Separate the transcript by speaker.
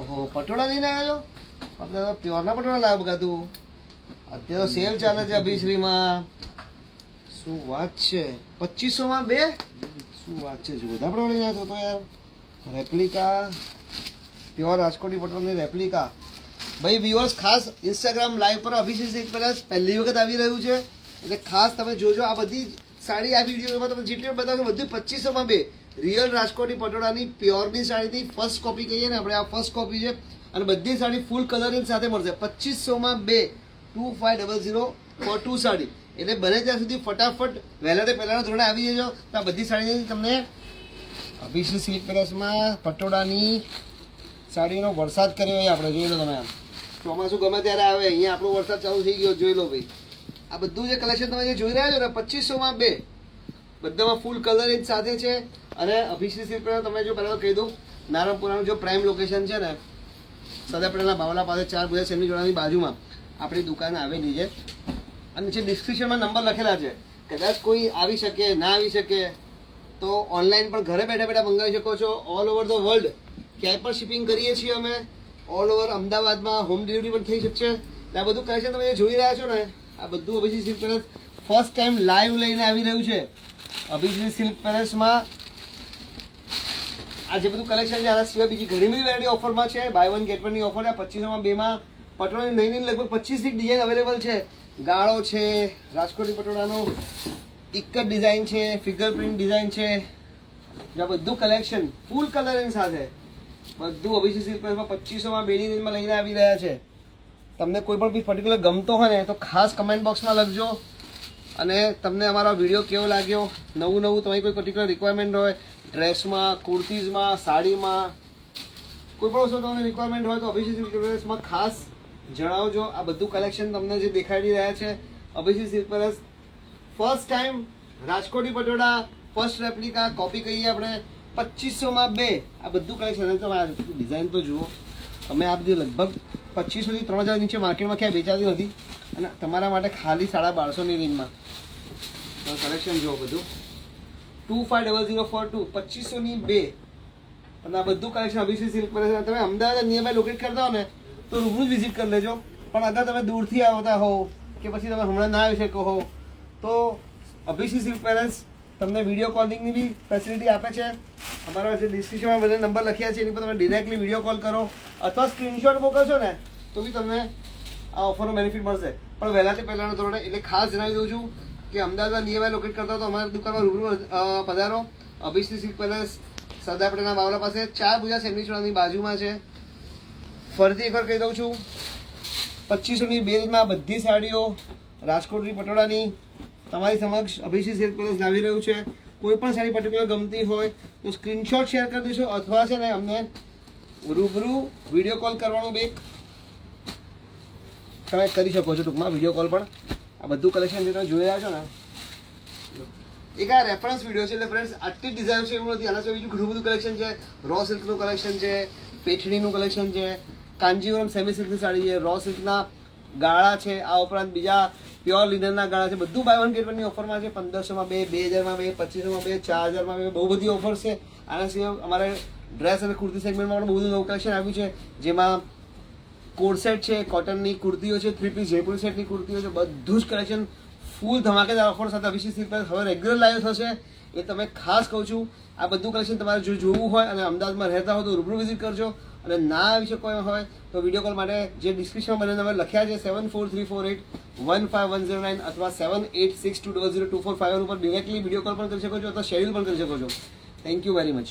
Speaker 1: ઓહો પટોળા લઈને આવ્યો આપણે તો પ્યોરના પટોળા લાવ બગા તું અત્યારે સેલ ચાલે છે અભિશ્રીમાં શું વાત છે 2500 માં 2 શું વાત છે જો બધા પટોળા લઈને આવ્યો તો યાર રેપ્લિકા પ્યોર રાજકોટી પટોળાની રેપ્લિકા ભાઈ વ્યુઅર્સ ખાસ ઇન્સ્ટાગ્રામ લાઈવ પર અભિષેક સિલ્ક પેલેસ પહેલી વખત આવી રહ્યું છે એટલે ખાસ તમે જોજો આ બધી સાડી આ વિડીયોમાં તમે જેટલી બતાવશો બધું 2500 માં 2 રિયલ રાજકોટી પટોળાની પ્યોરની સાડીની ફર્સ્ટ કોપી કહીએ ને આપણે આ ફર્સ્ટ કોપી છે અને બધી સાડી ફૂલ કલરિંગ સાથે મળશે 2500 માં 2 2500 ફોર 2 સાડી એટલે બને ત્યાં સુધી ફટાફટ વહેલા પહેલાના ધોરણે આવી જજો તો આ બધી સાડી તમને અભિષેક સિલ્ક પેલેસમાં પટોળાની સાડીનો વરસાદ કર્યો હોય આપણે જોઈ લો તમે આમ ચોમાસું ગમે ત્યારે આવે અહીંયા આપણો વરસાદ ચાલુ થઈ ગયો જોઈ લો ભાઈ આ બધું જે કલેક્શન તમે જે જોઈ રહ્યા છો ને 2500 માં 2 બધામાં ફૂલ કલરિંગ સાથે છે અને અભિષેક સિલ્ક પેલેસ તમે જો પહેલાં કહી દઉં નારણપુરાનું જો પ્રાઇમ લોકેશન છે ને સદાપડાના બાવલા પાસે 4 ભુજા સેમની જોડાની બાજુમાં આપણી દુકાન આવેલી છે અને જે ડિસ્ક્રિપ્શનમાં નંબર લખેલા છે કદાચ કોઈ આવી શકે ના આવી શકે તો ઓનલાઈન પણ ઘરે બેઠા બેઠા મંગાવી શકો છો ઓલ ઓવર ધ વર્લ્ડ ક્યાંય પણ શિપિંગ કરીએ છીએ અમે ઓલ ઓવર અમદાવાદમાં હોમ ડિલિવરી પણ થઈ શકશે આ બધું કલેક્શન તમે જે જોઈ રહ્યા છો ને આ બધું Abhishek silk palace first time live લઈને આવી રહ્યું છે અભિષેક સિલ્ક પેલેસમાં આ જે બધું કલેક્શન છે આના સિવાય બીજી ઘણી બધી વેરાયટી ઓફરમાં છે બાય વન ગેટ વનની ઓફર છે 2500 માં 2 માં પટોળાની નવી લગભગ 25 ડિઝાઇન અવેલેબલ છે ગાળો છે રાજકોટી પટોળાનો એક જ ડિઝાઇન છે ફિગર પ્રિન્ટ ડિઝાઇન છે આ બધું કલેક્શન ફૂલ કલરિંગ સાથે બધું અભિષેક સિલ્ક પેલેસમાં 2500 માં 2 ની રેન્જમાં લઈને આવી રહ્યા છે તમને કોઈ પણ પીસ પર્ટિક્યુલર ગમતો હોય ને તો ખાસ કમેન્ટ બોક્સમાં લખજો અને તમને અમારો વિડીયો કેવો લાગ્યો નવું તમારી કોઈ પર્ટિક્યુલર રિક્વાયરમેન્ટ હોય ડ્રેસમાં કુર્તીઝમાં સાડીમાં કોઈ પણ વસ્તુ તમને રિક્વાયરમેન્ટ હોય તો અભિષેક સિલ્ક પેલેસમાં ખાસ જણાવજો આ બધું કલેક્શન તમને જે દેખાડી રહ્યા છે Abhishek silk palace first time રાજકોટી પટોળા ફર્સ્ટ રેપ્લિકા કોપી કહીએ આપણે 2500 માં 2 આ બધું કલેક્શન તમે આ ડિઝાઇન તો જુઓ તમે આ બધી લગભગ 2500 થી 3000 નીચે માર્કેટમાં ક્યાંય વેચાતી નથી અને તમારા માટે ખાલી 1250 ની રેન્જમાં કલેક્શન જુઓ બધું 2500 ફોર 2 2500 ની 2 અને આ બધું કલેક્શન અભિષેક સિલ્ક પેલેસ તમે અમદાવાદ નિયર બાય લોકેટ કરતા હો ને તો રૂબરૂ વિઝિટ કરી લેજો પણ અગર તમે દૂરથી આવતા હો કે પછી તમે હમણાં ના આવી શકો હો તો અભિષેક સિલ્ક પેલેસ તમને વિડીયો કોલિંગની બી ફેસિલિટી આપે છે અમારા જે ડિસ્ક્રિપ્શનમાં બધા નંબર લખ્યા છે એની પર તમે ડિરેક્ટલી વિડીયો કોલ કરો અથવા સ્ક્રીનશોટ મોકલશો ને તો બી તમને આ ઓફરનો બેનિફિટ મળશે પણ વહેલાથી પહેલાંનો ધોરણે એટલે ખાસ જણાવી દઉં છું કે અમદાવાદ નિયર બાય લોકેટ કરતા તો અમારી દુકાનમાં રૂબરૂ પધારો અભિષેક સિલ્ક પેલેસ સરદારપેટાના બાવલા પાસે 4 ભુજા સેન્ડવિચ વાળાની બાજુમાં છે ફરીથી એકવાર કહી દઉં છું 2500 ની 2 રેન્જમાં બધી સાડીઓ રાજકોટની પટોળાની તમારી સમક્ષ અભિષેક સિલ્ક પેલેસ લાવી રહ્યું છે કોઈ પણ સાડી પર્ટિક્યુલર ગમતી હોય તો સ્ક્રીનશોટ શેર કરી દેશો અથવા છે ને અમને રૂબરૂ વિડીયો કોલ કરવાનું બે તમે કરી શકો છો ટૂંકમાં વિડીયો કોલ પણ આ બધું કલેક્શન જે તમે જોઈ રહ્યા છો ને એક આ રેફરન્સ વિડીયો છે એટલે ફ્રેન્ડ્સ આટલી ડિઝાઇન છે એવું નથી આના સિવાય બીજું ઘણું બધું કલેક્શન છે રો સિલ્કનું કલેક્શન છે પેઠણીનું કલેક્શન છે કાંજીવરમ સેમી સિલ્કની સાડી છે રો સિલ્કના ગાળા છે આ ઉપરાંત બીજા પ્યોર લિનનના ગાળા છે બધું બાય વન ગેટ વનની ઓફરમાં છે 1500 માં 2 2000 માં 2 2500 માં 2 4000 માં 2 બહુ બધી ઓફર છે આના સિવાય અમારે ડ્રેસ અને કુર્તી સેગમેન્ટમાં પણ બહુ બધું નવું કલેક્શન આવ્યું છે જેમાં કોડ સેટ છે કોટનની કુર્તીઓ છે 3 પીસ જયપુર સેટની કુર્તીઓ છે બધું જ કલેક્શન ફૂલ ધમાકેદાર ઓફર સાથે અભિષેક સિલ્ક પેલેસ હવે રેગ્યુલર લાઈવ થશે એ તમે ખાસ કહું છું આ બધું કલેક્શન તમારે જો જોવું હોય અને અમદાવાદમાં રહેતા હોય તો રૂબરૂ વિઝિટ કરજો અને ના આવી શકો હોય તો વિડીયો કોલ માટે જે ડિસ્ક્રિપ્શનમાં મને નંબર લખ્યા છે 7434815109 અથવા 7862002451 ઉપર ડિરેક્ટલી વિડીયો કોલ પણ કરી શકો છો અથવા શેડ્યુલ પણ કરી શકો છો થેન્ક યુ વેરી મચ